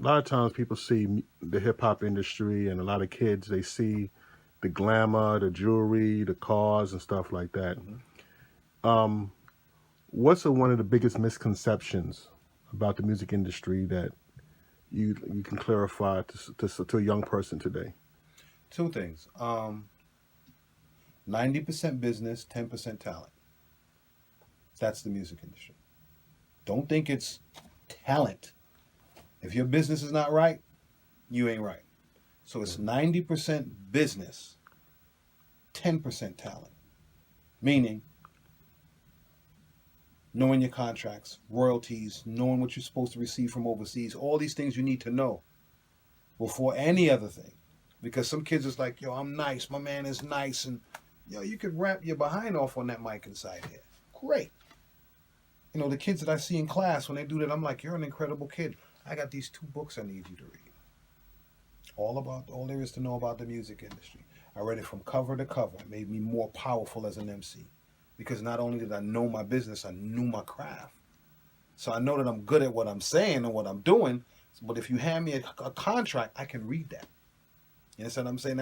a lot of times people see the hip hop industry, and a lot of kids, they see the glamour, the jewelry, the cars, and stuff like that. Hmm. Um, what's one of the biggest misconceptions about the music industry that you can clarify to a young person today? Two things. 90% business, 10% talent. That's the music industry. Don't think it's talent. If your business is not right, you ain't right. So it's 90% business, 10% talent. Meaning knowing your contracts, royalties, knowing what you're supposed to receive from overseas, all these things you need to know before any other thing. Because some kids is like, yo, I'm nice, my man is nice, and yo, you could rap your behind off on that mic inside here. Great. You know, the kids that I see in class, when they do that, I'm like, you're an incredible kid. I got these 2 books I need you to read. All there is to know about the music industry. I read it from cover to cover. It made me more powerful as an MC. Because not only did I know my business, I knew my craft. So I know that I'm good at what I'm saying and what I'm doing. But if you hand me a contract, I can read that. You understand what I'm saying?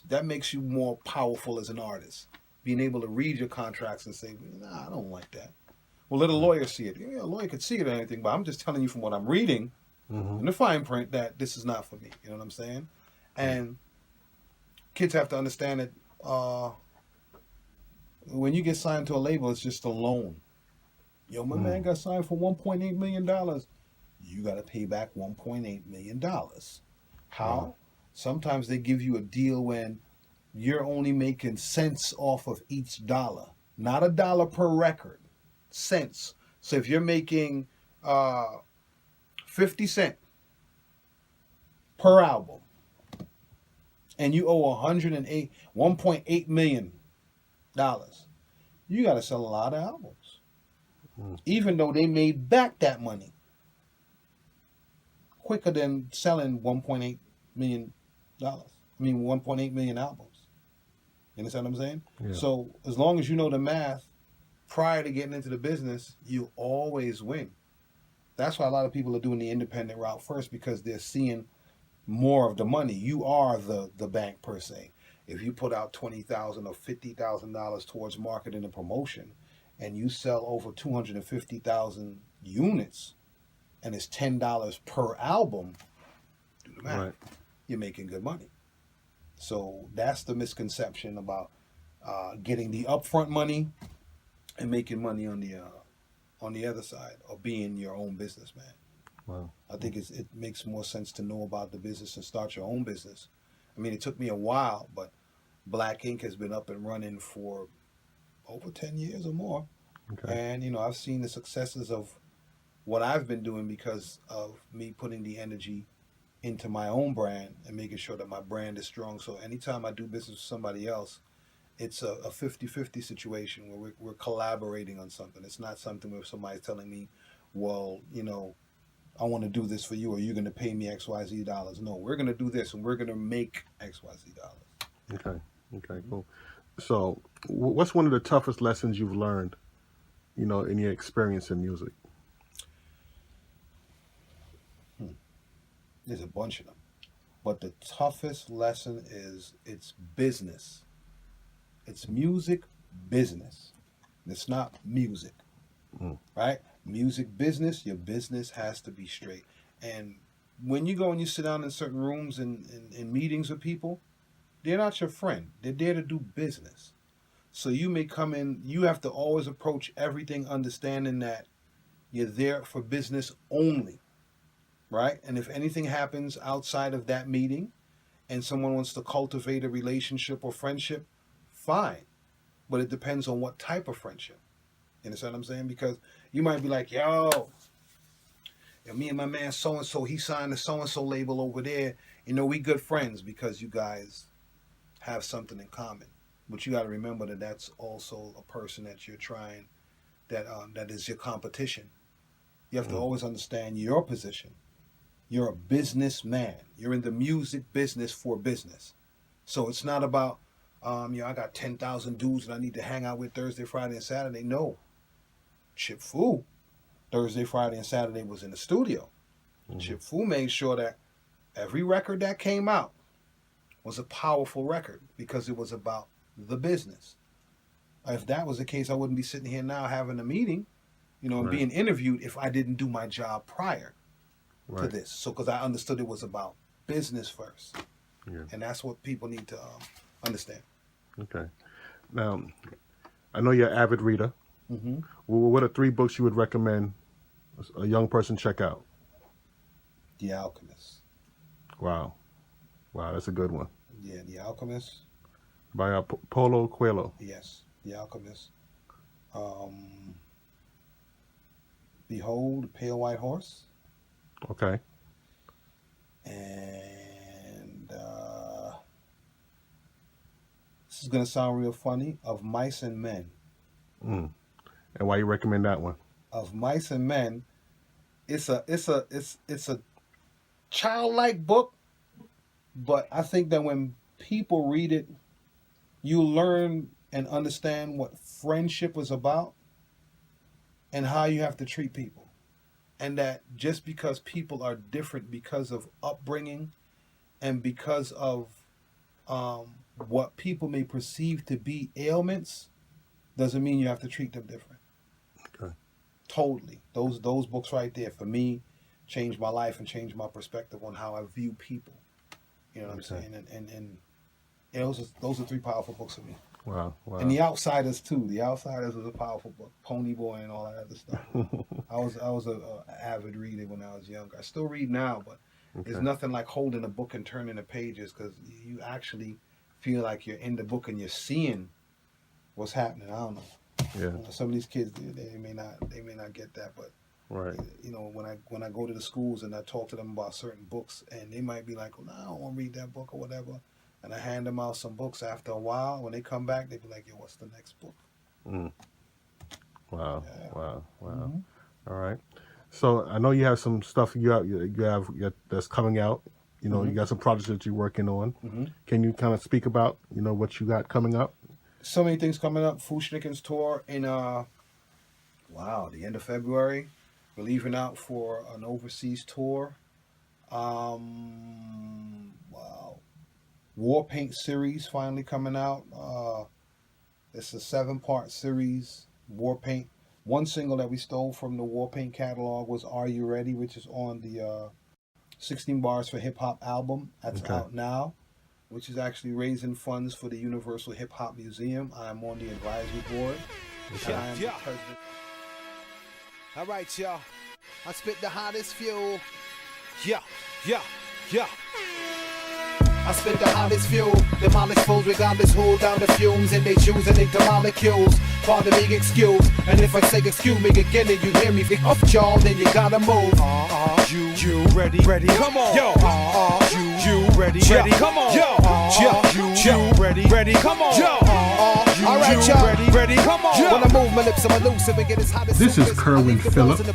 That makes you more powerful as an artist. Being able to read your contracts and say, nah, I don't like that. Well, let a lawyer see it. Yeah, a lawyer could see it or anything, but I'm just telling you from what I'm reading in the fine print that this is not for me. You know what I'm saying? And kids have to understand that when you get signed to a label, it's just a loan. Yo, my man got signed for $1.8 million. You got to pay back $1.8 million. How? Sometimes they give you a deal when you're only making cents off of each dollar, not a dollar per record, cents. So if you're making 50 cents per album and you owe 1.8 million dollars, you got to sell a lot of albums, even though they made back that money quicker than selling 1.8 million dollars. I mean, 1.8 million albums. You understand what I'm saying? Yeah. So as long as you know the math prior to getting into the business, you always win. That's why a lot of people are doing the independent route first, because they're seeing more of the money. You are the bank per se. If you put out $20,000 or $50,000 towards marketing and promotion, and you sell over 250,000 units, and it's $10 per album, do the math. Right. You're making good money. So that's the misconception about getting the upfront money and making money on the other side, or being your own businessman. Wow. I think it makes more sense to know about the business and start your own business. I mean, it took me a while, but Black Ink has been up and running for over 10 years or more. Okay. And, you know, I've seen the successes of what I've been doing because of me putting the energy into my own brand and making sure that my brand is strong. So anytime I do business with somebody else, it's a 50-50 situation where we're collaborating on something. It's not something where somebody's telling me, well, you know, I want to do this for you, or you're going to pay me XYZ dollars. No, we're going to do this and we're going to make XYZ dollars. Okay. Okay. Cool. So, what's one of the toughest lessons you've learned, in your experience in music? There's a bunch of them. But the toughest lesson is it's business. It's music business. It's not music, right? Music business, your business has to be straight. And when you go and you sit down in certain rooms and in meetings with people, they're not your friend. They're there to do business. So you may come in, you have to always approach everything understanding that you're there for business only, right? And if anything happens outside of that meeting and someone wants to cultivate a relationship or friendship, fine. But it depends on what type of friendship. You understand what I'm saying? Because you might be like, yo, me and my man so-and-so, he signed the so-and-so label over there. You know, we good friends because you guys have something in common. But you got to remember that that's also a person that you're trying, that is your competition. You have to always understand your position. You're a businessman. You're in the music business for business. So it's not about, I got 10,000 dudes that I need to hang out with Thursday, Friday, and Saturday. No. Chip Fu, Thursday, Friday, and Saturday was in the studio. Chip Fu made sure that every record that came out was a powerful record because it was about the business. If that was the case, I wouldn't be sitting here now having a meeting, and being interviewed if I didn't do my job prior to this. So, because I understood it was about business first. Yeah. And that's what people need to understand. Okay. Now, I know you're an avid reader. Mm-hmm. Well, what are 3 books you would recommend a young person check out? The Alchemist. Wow, that's a good one. Yeah, The Alchemist. By Paulo Coelho. Yes, The Alchemist. Behold, the Pale White Horse. Okay. And this is gonna sound real funny. Of Mice and Men. And why you recommend that one? Of Mice and Men, it's a childlike book, but I think that when people read it, you learn and understand what friendship is about and how you have to treat people. And that just because people are different because of upbringing and because of what people may perceive to be ailments, doesn't mean you have to treat them different. Okay. Totally. Those books right there, for me, changed my life and changed my perspective on how I view people. You know what I'm saying? And those are 3 powerful books for me. Wow. And The Outsiders too. The Outsiders was a powerful book. Pony Boy and all that other stuff. I was an avid reader when I was younger. I still read now, but there's nothing like holding a book and turning the pages, because you actually feel like you're in the book and you're seeing what's happening. I don't know. Yeah. Some of these kids, they may not get that, but when I go to the schools and I talk to them about certain books, and they might be like, well, no, I don't want to read that book or whatever. And I hand them out some books. After a while, when they come back, they be like, yo, what's the next book? Wow. Yeah. Wow. Mm-hmm. All right. So I know you have some stuff you have that's coming out. You got some projects that you're working on. Mm-hmm. Can you kind of speak about, what you got coming up? So many things coming up. Fushniken's tour in, the end of February. We're leaving out for an overseas tour. War Paint series finally coming out. It's a 7-part series, War Paint. One single that we stole from the War Paint catalog was Are You Ready, which is on the 16 Bars for Hip Hop album. That's out now, which is actually raising funds for the Universal Hip Hop Museum. I'm on the advisory board. I am the president. All right, y'all. I spit the hottest fuel. Yeah. I spit the hottest fuel, demolish foes regardless who down the fumes, and they choose and they the molecules. Pardon me, excuse, and if I say excuse me again and you hear me up y'all, then you gotta move. You ready, come on. Yo, you ready, come on. Yo, you ready, come on. Yo, all right, y'all, ready, come on. When I move my lips, I'm elusive and get as hot as this is Kerwin Phillip with the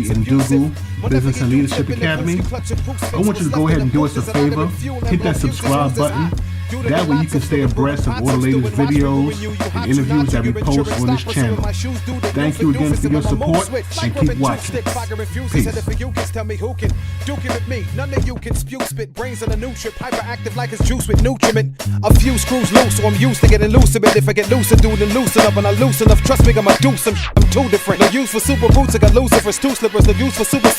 Ndugu Business and Leadership Academy. I want you to go ahead and do us a favor. Hit that subscribe button. That way you can stay abreast of all the latest videos and interviews that we post on this channel. Thank you again for your support and keep watching. Peace. Tell me who can duke it with me. None of you can spew spit brains on a new trip. Hyperactive like it's juice with nutriment. A few screws loose, so I'm used to getting loose a bit. If I get looser, dude, then loosen up. And I loosen enough, trust me, I'ma do some. I'm too different. No use for super boots, I got Lucifer's two slippers. No use for super